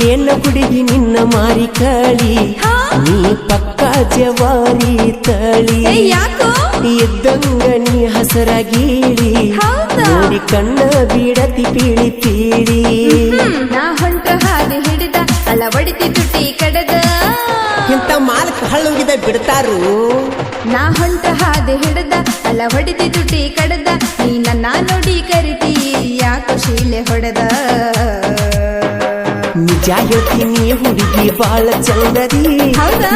ಏನ ಹುಡುಗಿ ನಿನ್ನ ಮಾರಿ ಕಾಳಿ ನೀ ಪಕ್ಕ ಜವಾರಿ ತಳಿ ಇದ್ದಂಗ ನೀ ಹಸರಾಗೀಳಿ ನೋಡಿ ಕಣ್ಣ ಬೀಡತಿ ಪೀಳಿ ಪೀಳಿ ನಾ ಹೊಂಟ ಹಾದಿ ಹಿಡಿದ ಅಲ್ಲ ಹೊಡಿತಿ ತುಟಿ ಕಡದ ಇಂತ ಮಾಲಕ ಹಳ್ಳುಗಿದ ಬಿಡ್ತಾರು ನಾ ಹೊಂಟ ಹಾದಿ ಹಿಡಿದ ಅಲ್ಲ ಹೊಡಿತಿ ತುಟಿ ಕಡದ ನೀ ನನ್ನ ನೋಡಿ ಕರಿತಿ ಯಾಕೋ ಶೀಲೆ ಹೊಡೆದ ನಿಜ ಹೇಳ್ತೀನಿ ಹುಡುಗಿ ಬಾಳ ಚಂದದಿ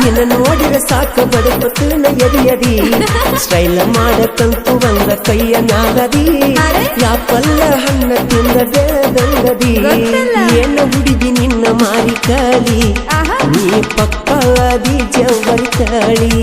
ನಿನ್ನ ನೋಡಿದ್ರೆ ಸಾಕ ಬಡಪತ್ತು ಎದಿಯದಿ ಸ್ಟೈಲ್ ಮಾಡಕಂತು ಒಂದ ಕೈಯ ನಾಗದಿ ಯಾಪಲ್ಲ ಹಣ್ಣ ತಿಂದ ಬೆಳದಂಗದಿ ಏನ ಹುಡುಗಿ ನಿನ್ನ ಮಾರಿ ಕಾಳಿ ನೀ ಪಕ್ಕದಿ ಜವರಿ ಕಾಳಿ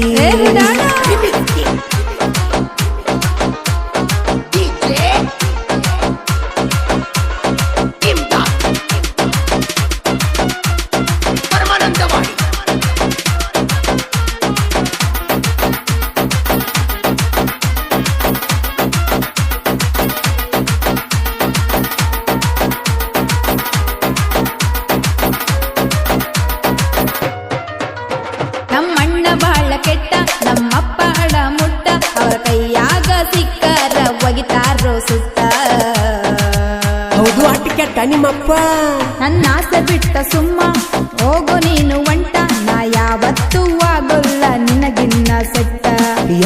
ನಮ್ಮಣ್ಣ ಬಾಳ ಕೆಟ್ಟ ನಮ್ಮಪ್ಪ ಹಡ ಮುಟ್ಟ ಅವರ ಕೈಯಾಗ ಸಿಕ್ಕರ ಒಗಿತಾರೋ ಸುತ್ತ ಹೌದು ಅಟ್ಟ ಕೆಟ್ಟ ನಿಮ್ಮಪ್ಪ ನನ್ನ ಆಸೆ ಬಿಟ್ಟ ಸುಮ್ಮ ಹೋಗೋ ನೀನು ಒಂಟ ನಾ ಯಾವತ್ತೂ ಆಗೋಲ್ಲ ನಿನಗಿನ್ನ ಸೆಟ್ಟ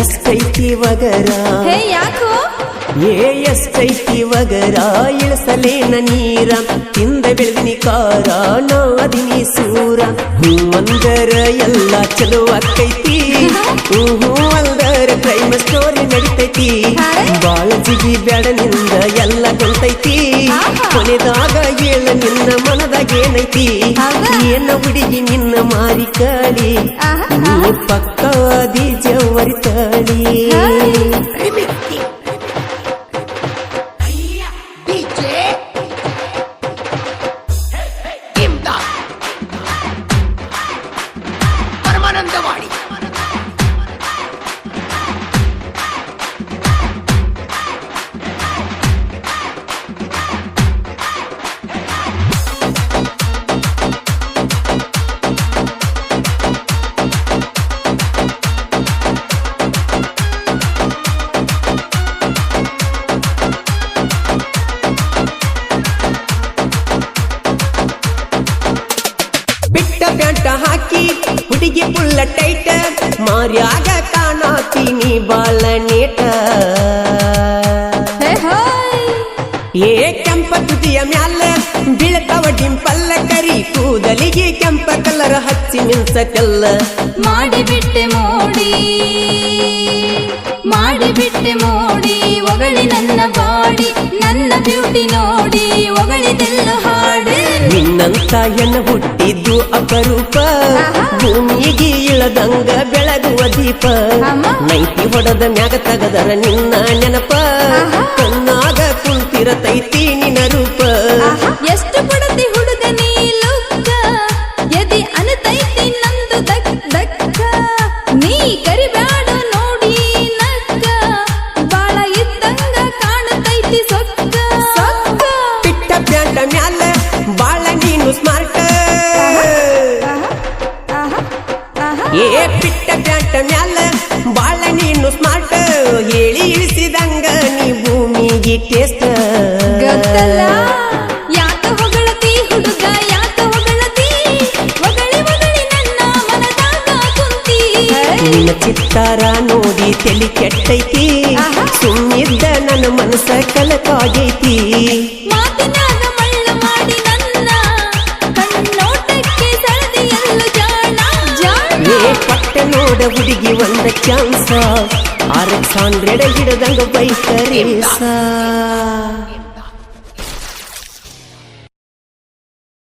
ಎಷ್ಟೈತಿ ವಗರ ಹೇ ಯಾಕೋ ಎಷ್ಟೈತಿ ವಗರ ಇಳಿಸಲೇನ ನೀರ ತಿಂದ ಬೆಳೆದಿನಿ ಕಾರ ನಾದಿನಿ ಸೂರ ಅಂದರ ಎಲ್ಲ ಚಲೋ ಆಕೈತಿ ಅಂದರ ಕ್ರೈಮ್ ಸ್ಟೋರಿ ನಡಿತೈತಿ ಬಾಳ ಜಿಗಿ ಬೆಡನಿಂದ ಎಲ್ಲ ಗೊಂತೈತಿ ಕೊನೆದಾಗ ಏಳ ನಿನ್ನ ಮನದಾಗ ಏನೈತಿ ಏನ ಹುಡುಗಿ ನಿನ್ನ ಮಾರಿ ಕಾಳಿ ನೀ ಪಕ್ಕವಾದಿ ಜವರಿ ತಾಳಿ ಪ್ಯಾಂಟ ಹಾಕಿ ಹುಡುಗಿ ಪುಲ್ಲ ಟೈಟ ಮಾರ್ಯಾಗ ಕಾಣಾತೀನಿ ಬಾಳ ನೇಟ ಏ ಕೆಂಪ ತುದಿಯ ಮ್ಯಾಲ ಬೀಳ್ತಾವ ಡಿಂಪಲ್ಲ ಕರಿ ಕೂದಲಿಗೆ ಕೆಂಪ ಕಲರ್ ಹಚ್ಚಿ ಮಿಂಚಕಲ್ಲ ಮಾಡಿಬಿಟ್ಟೆ ಮೋಡಿ ಒಗಳಿ ನನ್ನ ಬಾಡಿ ನನ್ನ ಬ್ಯೂಟಿ ನೋಡಿ ಒಗಳಿದೆಲ್ಲ ಹಾಡಿ ನಿನ್ನಂತ ಹೆಣ್ಣ ಹುಟ್ಟಿದ್ದು ಅಪರೂಪ ಭೂಮಿಗೆ ಇಳದಂಗ ಬೆಳಗುವ ದೀಪ ನೈತಿ ಹೊಡೆದ ಮ್ಯಾಗ ತಗದರ ನಿನ್ನ ನೆನಪ ಕಣ್ಣಾಗ ಕುಂತಿರತೈತಿ ನಿನ್ನ ರೂಪ ಎಷ್ಟು ಪಡತಿ ಹುಡುಗ ನೀ ಲುಕ್ಕ ಎದಿ ಅನತೈತಿ ನಂದು ದಕ್ ದಕ್ಕ ನೀ ಕರಿಬ್ಯಾಡ ನೋಡಿ ನಕ್ಕ ಬಾಳ ಇದ್ದಂಗ ಕಾಣತೈತಿ ಸೊಕ್ಕ ಸೊಕ್ಕ ಪಿಟ್ಟ ಪ್ಯಾಂಟ ಮ್ಯಾಲ ಬಾಳ ನೀನು ಸ್ಮಾರ್ಟ್ ಏ ಪಿಟ್ಟ ಪ್ಯಾಂಟ ಮ್ಯಾಲ ಬಾಳ ನೀನು ಸ್ಮಾರ್ಟ್ ಹೇಳಿ ಇಳಿಸಿದಂಗ ನೀ ಭೂಮಿಗೆ ಟೇಸ್ಟ್ ಗೊತ್ತಲ್ಲ ಯಾಕ ಹೊಗಳತಿ ಹುಡುಗ ಯಾಕ ಹೊಗಳತಿ ಒಗಳಿ ನನ್ನ ಮನದಾಗ ಕುಂತಿ ನಿನ್ನ ಚಿತ್ತಾರ ನೋಡಿ ತಲಿ ಕೆಟ್ಟೈತಿ ಸುಮ್ಮಿದ್ದ ನನ್ನ ಮನಸ್ಸ ಕಲಕಾಗೈತಿ ಮಾತಿನಾಗ ಮಳ್ಳ ಮಾಡಿ ನನ್ನ ಕಣ್ಣೋಟಕ್ಕೆ ಸರದಿ ಎಲ್ಲ ಜಾಣ ಏ ಪಟ್ಟ ನೋಡ ಹುಡುಗಿ ಒಂದ ಚಾನ್ಸ RX 100 ಹಿಡದಂಗ ಬೈಕರೇಸ